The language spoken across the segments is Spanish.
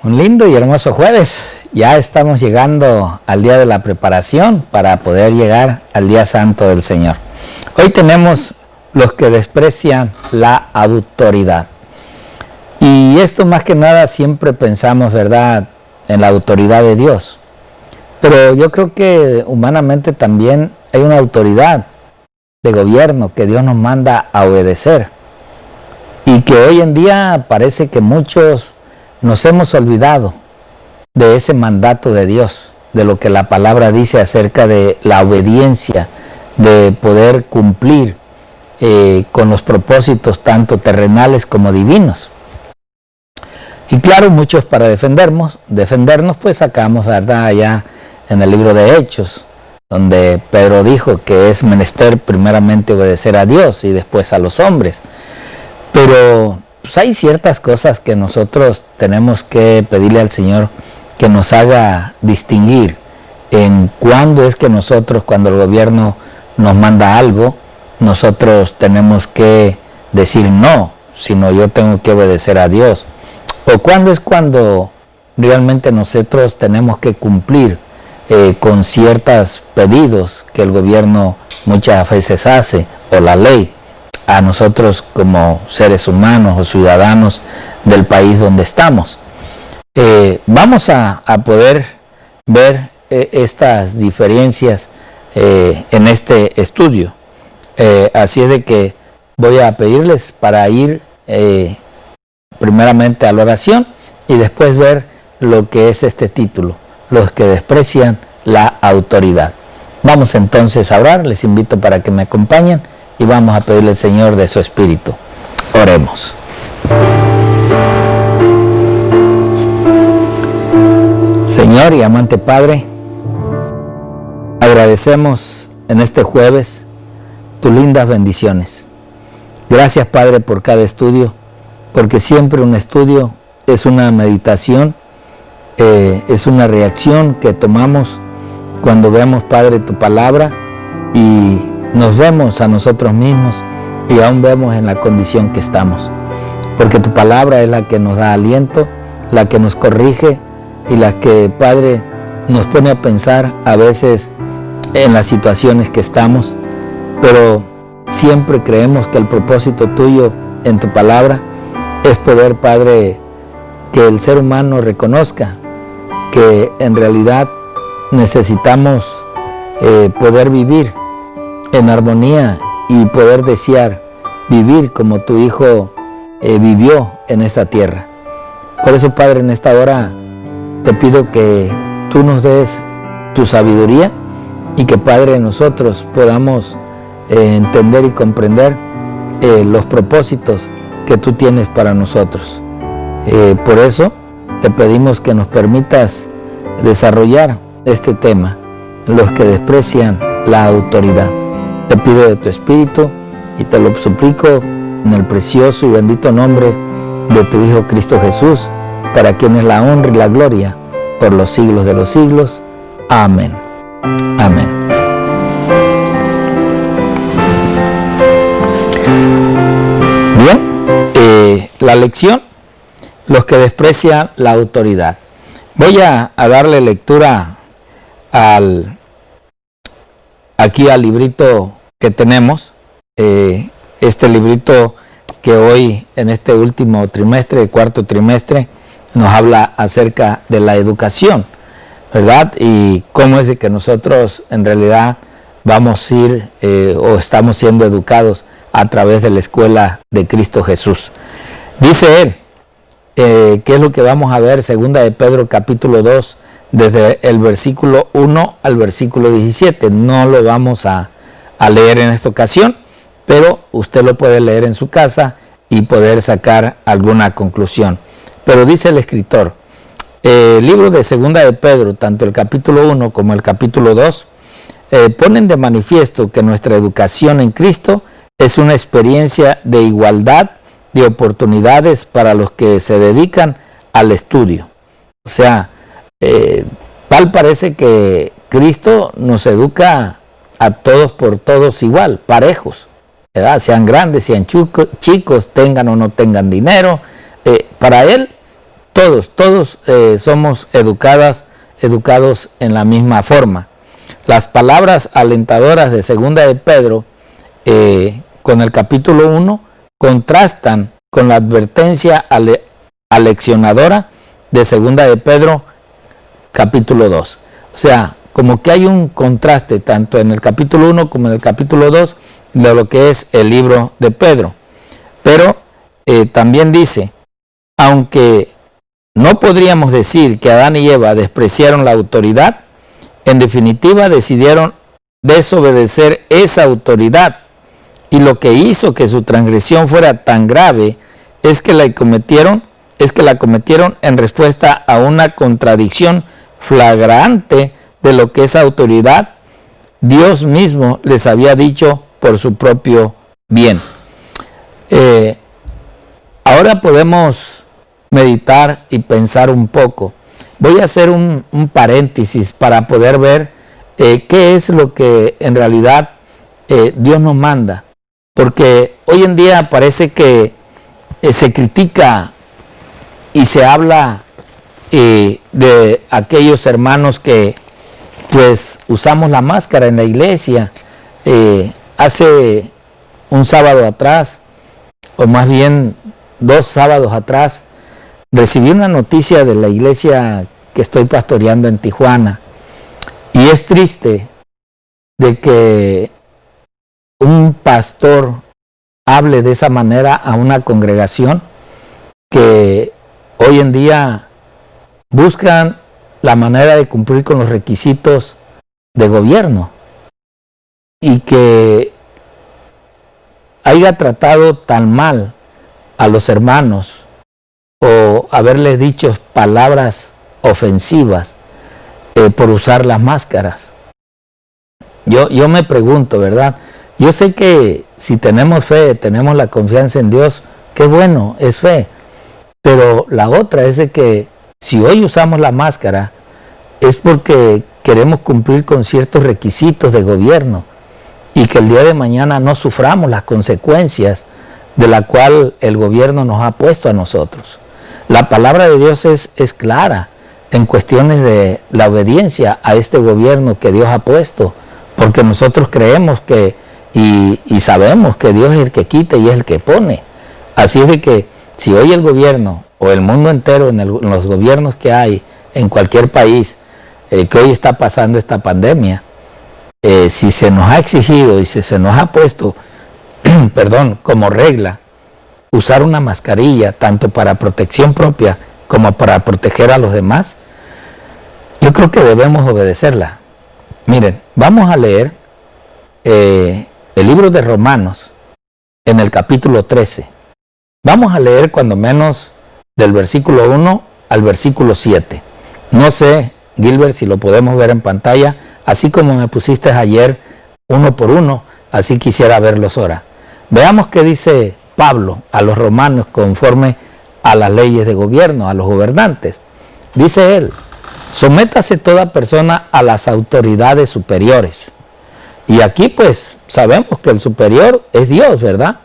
Un lindo y hermoso jueves. Ya estamos llegando al día de la preparación para poder llegar al día santo del Señor. Hoy tenemos los que desprecian la autoridad. Y esto más que nada siempre pensamos, ¿verdad?, en la autoridad de Dios. Pero yo creo que humanamente también hay una autoridad de gobierno que Dios nos manda a obedecer. Y que hoy en día parece que muchos nos hemos olvidado de ese mandato de Dios, de lo que la palabra dice acerca de la obediencia, de poder cumplir con los propósitos tanto terrenales como divinos. Y claro, muchos para defendernos pues sacamos, ¿verdad?, allá en el libro de Hechos, donde Pedro dijo que es menester primeramente obedecer a Dios y después a los hombres. Pero pues hay ciertas cosas que nosotros tenemos que pedirle al Señor que nos haga distinguir en cuándo es que nosotros, cuando el gobierno nos manda algo, nosotros tenemos que decir no, sino yo tengo que obedecer a Dios. O cuándo es cuando realmente nosotros tenemos que cumplir con ciertos pedidos que el gobierno muchas veces hace, o la ley, a nosotros como seres humanos o ciudadanos del país donde estamos. Vamos a poder ver estas diferencias en este estudio. Así es de que voy a pedirles para ir primeramente a la oración y después ver lo que es este título, los que desprecian la autoridad. Vamos entonces a orar, les invito para que me acompañen y vamos a pedirle al Señor de su Espíritu. Oremos. Señor y amante Padre, agradecemos en este jueves tus lindas bendiciones. Gracias, Padre, por cada estudio, porque siempre un estudio es una meditación, es una reacción que tomamos cuando vemos, Padre, tu palabra y nos vemos a nosotros mismos y aún vemos en la condición que estamos. Porque tu palabra es la que nos da aliento, la que nos corrige y la que, Padre, nos pone a pensar a veces en las situaciones que estamos. Pero siempre creemos que el propósito tuyo en tu palabra es poder, Padre, que el ser humano reconozca que en realidad necesitamos poder vivir en armonía y poder desear vivir como tu Hijo vivió en esta tierra. Por eso, Padre, en esta hora te pido que tú nos des tu sabiduría y que, Padre, nosotros podamos entender y comprender los propósitos que tú tienes para nosotros. Por eso te pedimos que nos permitas desarrollar este tema, los que desprecian la autoridad. Te pido de tu Espíritu y te lo suplico en el precioso y bendito nombre de tu Hijo Cristo Jesús, para quien es la honra y la gloria por los siglos de los siglos. Amén. Amén. Bien, la lección, los que desprecian la autoridad. Voy a darle lectura aquí al librito que tenemos, este librito que hoy en este último trimestre, cuarto trimestre, nos habla acerca de la educación, ¿verdad? Y cómo es de que nosotros en realidad vamos a ir o estamos siendo educados a través de la escuela de Cristo Jesús. Dice él, ¿qué es lo que vamos a ver? Segunda de Pedro capítulo 2, desde el versículo 1 al versículo 17. No lo vamos a leer en esta ocasión, pero usted lo puede leer en su casa y poder sacar alguna conclusión. Pero dice el escritor, el libro de Segunda de Pedro, tanto el capítulo 1 como el capítulo 2, ponen de manifiesto que nuestra educación en Cristo es una experiencia de igualdad de oportunidades para los que se dedican al estudio. O sea, tal parece que Cristo nos educa a todos por todos igual, parejos, ¿verdad? Sean grandes, sean chicos, tengan o no tengan dinero. Para Él todos somos educados en la misma forma. Las palabras alentadoras de Segunda de Pedro con el capítulo 1 contrastan con la advertencia aleccionadora de Segunda de Pedro capítulo 2. O sea, como que hay un contraste tanto en el capítulo 1 como en el capítulo 2 de lo que es el libro de Pedro. Pero también dice, aunque no podríamos decir que Adán y Eva despreciaron la autoridad, en definitiva decidieron desobedecer esa autoridad, y lo que hizo que su transgresión fuera tan grave es que la cometieron en respuesta a una contradicción flagrante de lo que esa autoridad Dios mismo les había dicho por su propio bien. Ahora podemos meditar y pensar un poco. Voy a hacer un paréntesis para poder ver qué es lo que en realidad Dios nos manda. Porque hoy en día parece que se critica y se habla de aquellos hermanos que pues usamos la máscara en la iglesia. Hace un sábado atrás, o más bien 2 sábados atrás, recibí una noticia de la iglesia que estoy pastoreando en Tijuana, y es triste de que un pastor hable de esa manera a una congregación que hoy en día buscan la manera de cumplir con los requisitos de gobierno, y que haya tratado tan mal a los hermanos o haberles dicho palabras ofensivas por usar las máscaras. Yo me pregunto, ¿verdad? Yo sé que si tenemos fe, tenemos la confianza en Dios, qué bueno, es fe. Pero la otra es de que si hoy usamos la máscara es porque queremos cumplir con ciertos requisitos de gobierno, y que el día de mañana no suframos las consecuencias de la cual el gobierno nos ha puesto a nosotros. La palabra de Dios es clara en cuestiones de la obediencia a este gobierno que Dios ha puesto, porque nosotros creemos que y sabemos que Dios es el que quita y es el que pone. Así es de que si hoy el gobierno o el mundo entero, en los gobiernos que hay en cualquier país, que hoy está pasando esta pandemia, si se nos ha exigido y si se nos ha puesto como regla usar una mascarilla tanto para protección propia como para proteger a los demás, yo creo que debemos obedecerla. Miren, vamos a leer el libro de Romanos en el capítulo 13. Vamos a leer cuando menos del versículo 1 al versículo 7. No sé, Gilbert, si lo podemos ver en pantalla, así como me pusiste ayer uno por uno, así quisiera verlos ahora. Veamos qué dice Pablo a los romanos conforme a las leyes de gobierno, a los gobernantes. Dice él: sométase toda persona a las autoridades superiores. Y aquí pues sabemos que el superior es Dios, ¿verdad?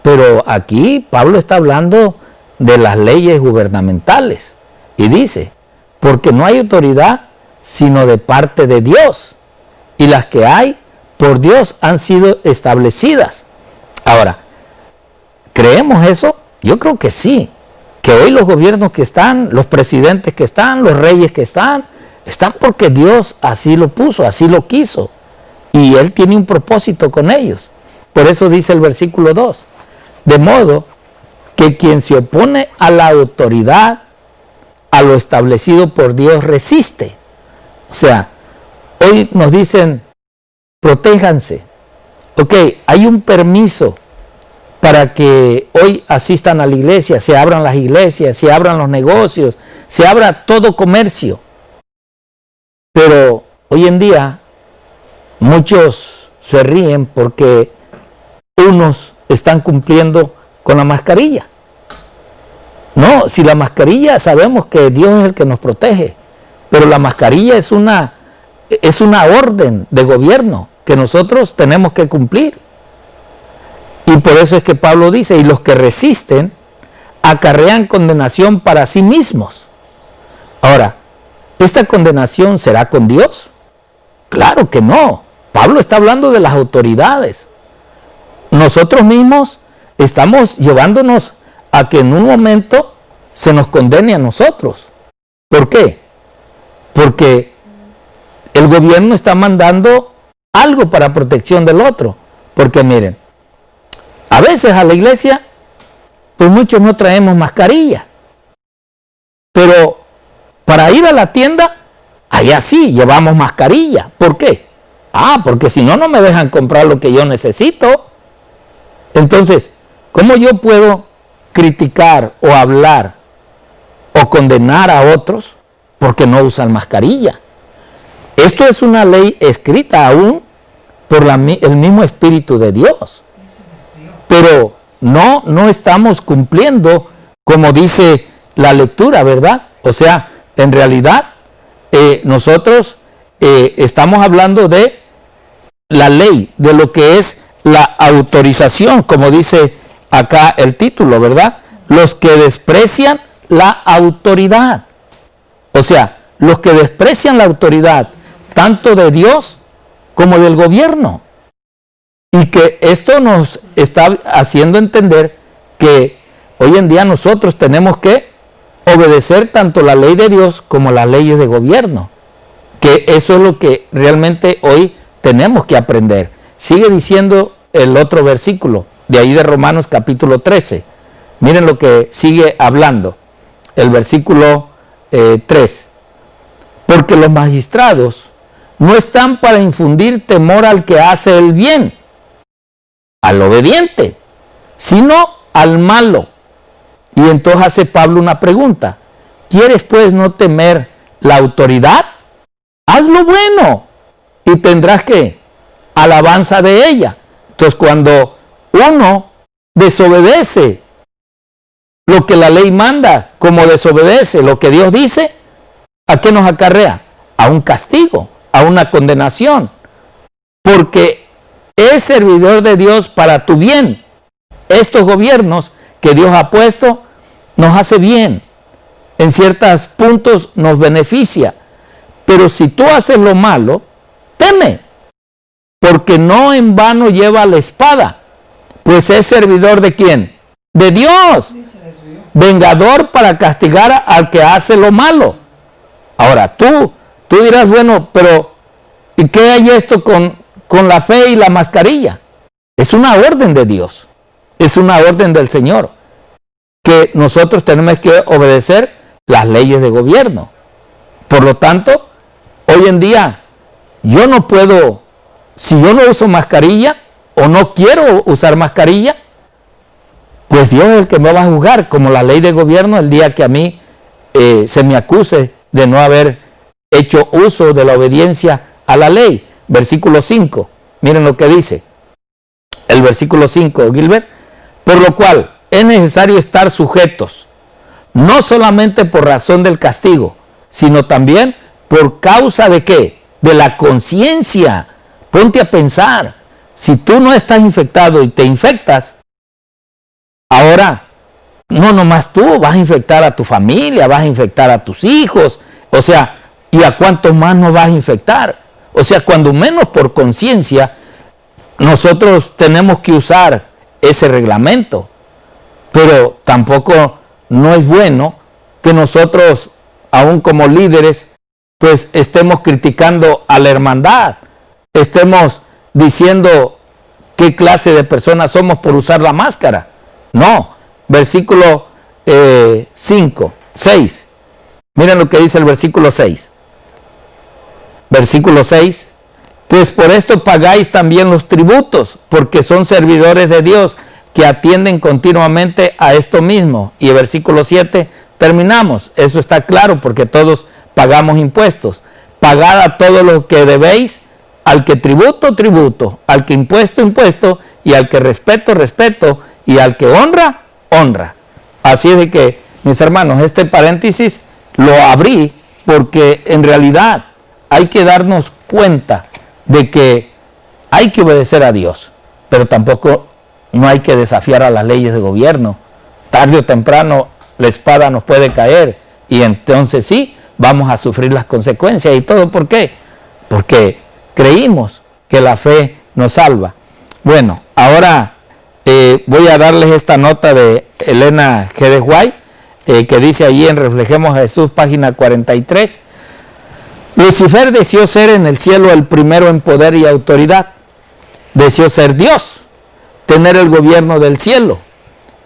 Pero aquí Pablo está hablando de las leyes gubernamentales. Y dice, porque no hay autoridad sino de parte de Dios. Y las que hay por Dios han sido establecidas. Ahora, ¿creemos eso? Yo creo que sí. Que hoy los gobiernos que están, los presidentes que están, los reyes que están porque Dios así lo puso, así lo quiso. Y Él tiene un propósito con ellos. Por eso dice el versículo 2. De modo que quien se opone a la autoridad, a lo establecido por Dios, resiste. O sea, hoy nos dicen, protéjanse. Ok, hay un permiso para que hoy asistan a la iglesia, se abran las iglesias, se abran los negocios, se abra todo comercio. Pero hoy en día muchos se ríen porque unos están cumpliendo con la mascarilla. No, si la mascarilla sabemos que Dios es el que nos protege, pero la mascarilla es una orden de gobierno que nosotros tenemos que cumplir. Y por eso es que Pablo dice, y los que resisten acarrean condenación para sí mismos. Ahora, ¿esta condenación será con Dios? Claro que no. Pablo está hablando de las autoridades. Nosotros mismos estamos llevándonos a que en un momento se nos condene a nosotros. ¿Por qué? Porque el gobierno está mandando algo para protección del otro. Porque miren, a veces a la iglesia, pues muchos no traemos mascarilla. Pero para ir a la tienda, allá sí llevamos mascarilla. ¿Por qué? Porque si no, no me dejan comprar lo que yo necesito. Entonces, ¿cómo yo puedo criticar o hablar o condenar a otros porque no usan mascarilla? Esto es una ley escrita aún por el mismo Espíritu de Dios. Pero no estamos cumpliendo como dice la lectura, ¿verdad? O sea, en realidad nosotros estamos hablando de la ley, de lo que es la autorización, como dice acá el título, ¿verdad? Los que desprecian la autoridad. O sea, los que desprecian la autoridad, tanto de Dios como del gobierno. Y que esto nos está haciendo entender que hoy en día nosotros tenemos que obedecer tanto la ley de Dios como las leyes de gobierno. Que eso es lo que realmente hoy tenemos que aprender. Sigue diciendo el otro versículo, de ahí de Romanos capítulo 13. Miren lo que sigue hablando, el versículo 3. Porque los magistrados no están para infundir temor al que hace el bien, al obediente, sino al malo. Y entonces hace Pablo una pregunta. ¿Quieres pues no temer la autoridad? Haz lo bueno y tendrás que alabanza de ella. Entonces cuando uno desobedece lo que la ley manda, como desobedece lo que Dios dice, ¿a qué nos acarrea? A un castigo, a una condenación. Porque es servidor de Dios para tu bien. Estos gobiernos que Dios ha puesto nos hace bien. En ciertos puntos nos beneficia. Pero si tú haces lo malo, teme. Porque no en vano lleva la espada. Pues es servidor ¿de quién? De Dios. Vengador para castigar al que hace lo malo. Ahora, tú dirás, bueno, pero ¿y qué hay esto con la fe y la mascarilla? Es una orden de Dios. Es una orden del Señor. Que nosotros tenemos que obedecer las leyes de gobierno. Por lo tanto, hoy en día, yo no puedo, si yo no uso mascarilla o no quiero usar mascarilla, pues Dios es el que me va a juzgar, como la ley de gobierno, el día que a mí se me acuse de no haber hecho uso de la obediencia a la ley. Versículo 5, miren lo que dice. El versículo 5, Gilbert. Por lo cual es necesario estar sujetos, no solamente por razón del castigo, sino también por causa de ¿qué? De la conciencia. Ponte a pensar, si tú no estás infectado y te infectas, ahora, no nomás tú, vas a infectar a tu familia, vas a infectar a tus hijos, o sea, ¿y a cuántos más nos vas a infectar? O sea, cuando menos por conciencia, nosotros tenemos que usar ese reglamento. Pero tampoco no es bueno que nosotros, aún como líderes, pues estemos criticando a la hermandad, estemos diciendo qué clase de personas somos por usar la máscara. No, versículo 6. Miren lo que dice el versículo 6. Versículo 6. Pues por esto pagáis también los tributos, porque son servidores de Dios que atienden continuamente a esto mismo. Y el versículo 7, terminamos. Eso está claro porque todos pagamos impuestos. Pagad a todo lo que debéis, al que tributo, tributo, al que impuesto, impuesto, y al que respeto, respeto, y al que honra, honra. Así es de que, mis hermanos, este paréntesis lo abrí porque en realidad hay que darnos cuenta de que hay que obedecer a Dios, pero tampoco no hay que desafiar a las leyes de gobierno, tarde o temprano la espada nos puede caer y entonces sí, vamos a sufrir las consecuencias. ¿Y todo por qué? Porque creímos que la fe nos salva. Bueno, ahora voy a darles esta nota de Elena G. de White, que dice allí en Reflejemos a Jesús, página 43. Lucifer deseó ser en el cielo el primero en poder y autoridad. Deseó ser Dios, tener el gobierno del cielo.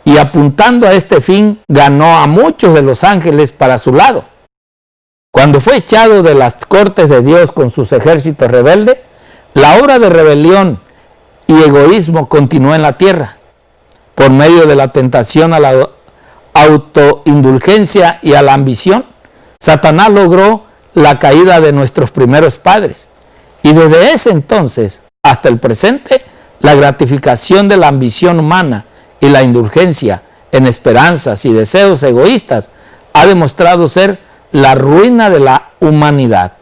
Y apuntando a este fin, ganó a muchos de los ángeles para su lado. Cuando fue echado de las cortes de Dios con sus ejércitos rebeldes, la obra de rebelión y egoísmo continuó en la tierra. Por medio de la tentación a la autoindulgencia y a la ambición, Satanás logró la caída de nuestros primeros padres. Y desde ese entonces hasta el presente, la gratificación de la ambición humana y la indulgencia en esperanzas y deseos egoístas ha demostrado ser la ruina de la humanidad.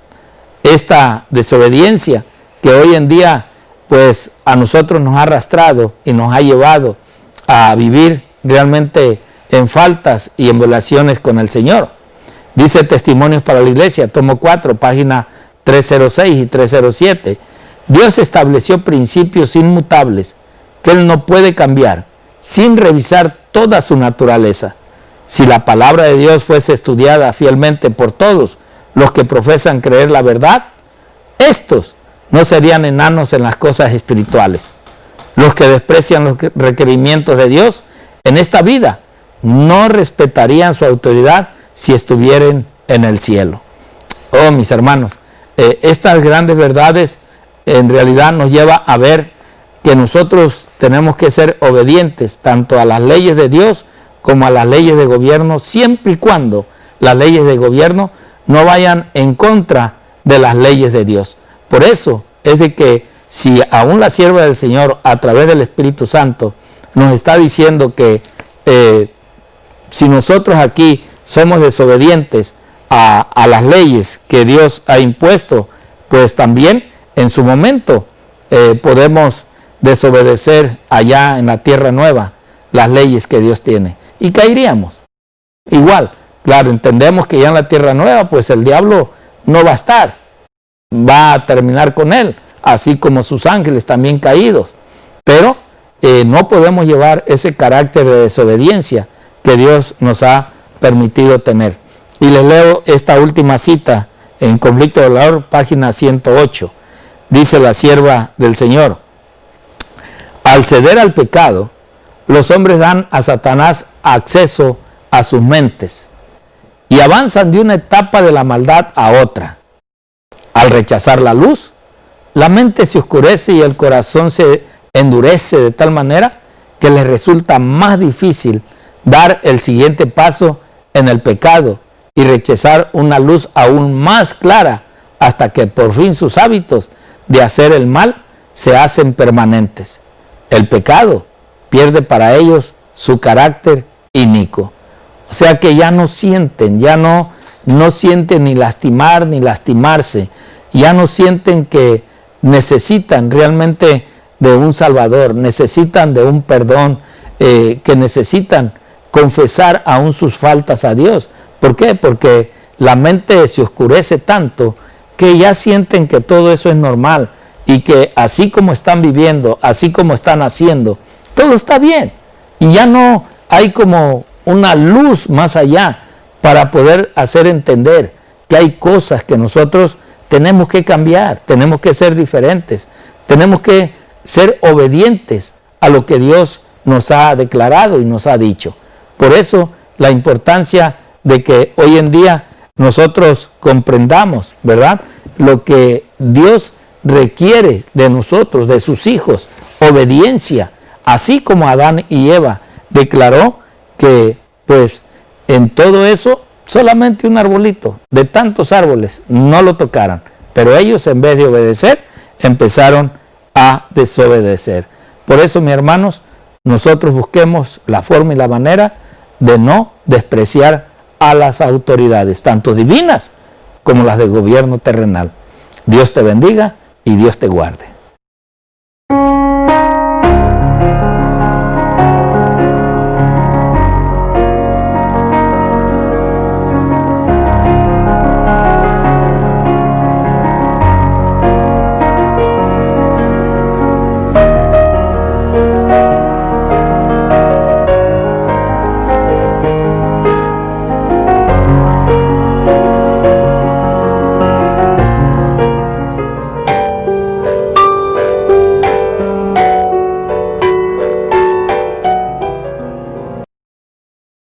Esta desobediencia que hoy en día pues a nosotros nos ha arrastrado y nos ha llevado a vivir realmente en faltas y en violaciones con el Señor. Dice Testimonios para la Iglesia, tomo 4, página 306 y 307. Dios estableció principios inmutables que Él no puede cambiar sin revisar toda su naturaleza. Si la palabra de Dios fuese estudiada fielmente por todos los que profesan creer la verdad, estos no serían enanos en las cosas espirituales. Los que desprecian los requerimientos de Dios en esta vida no respetarían su autoridad si estuvieran en el cielo. Oh, mis hermanos, estas grandes verdades en realidad nos lleva a ver que nosotros tenemos que ser obedientes tanto a las leyes de Dios como a las leyes de gobierno, siempre y cuando las leyes de gobierno no vayan en contra de las leyes de Dios. Por eso es de que si aún la sierva del Señor a través del Espíritu Santo nos está diciendo que si nosotros aquí somos desobedientes a las leyes que Dios ha impuesto, pues también en su momento podemos desobedecer allá en la tierra nueva las leyes que Dios tiene y caeríamos. Igual, claro, entendemos que ya en la tierra nueva pues el diablo no va a estar, va a terminar con él, así como sus ángeles también caídos, pero no podemos llevar ese carácter de desobediencia que Dios nos ha permitido tener. Y les leo esta última cita en Conflicto de Valor, página 108. Dice la sierva del Señor: al ceder al pecado, los hombres dan a Satanás acceso a sus mentes y avanzan de una etapa de la maldad a otra. Al rechazar la luz, la mente se oscurece y el corazón se endurece de tal manera que les resulta más difícil dar el siguiente paso en el pecado y rechazar una luz aún más clara hasta que por fin sus hábitos de hacer el mal se hacen permanentes. El pecado pierde para ellos su carácter inicuo. O sea que ya no sienten, no sienten ni lastimar ni lastimarse, ya no sienten que necesitan realmente de un Salvador, necesitan de un perdón, que necesitan confesar aún sus faltas a Dios. ¿Por qué? Porque la mente se oscurece tanto que ya sienten que todo eso es normal y que así como están viviendo, así como están haciendo, todo está bien. Y ya no hay como una luz más allá para poder hacer entender que hay cosas que nosotros tenemos que cambiar, tenemos que ser diferentes, tenemos que ser obedientes a lo que Dios nos ha declarado y nos ha dicho. Por eso la importancia de que hoy en día nosotros comprendamos, ¿verdad?, lo que Dios requiere de nosotros, de sus hijos, obediencia, así como Adán y Eva declaró que pues en todo eso solamente un arbolito de tantos árboles no lo tocaran, pero ellos en vez de obedecer empezaron a desobedecer. Por eso, mis hermanos, nosotros busquemos la forma y la manera de no despreciar a las autoridades, tanto divinas como las del gobierno terrenal. Dios te bendiga y Dios te guarde.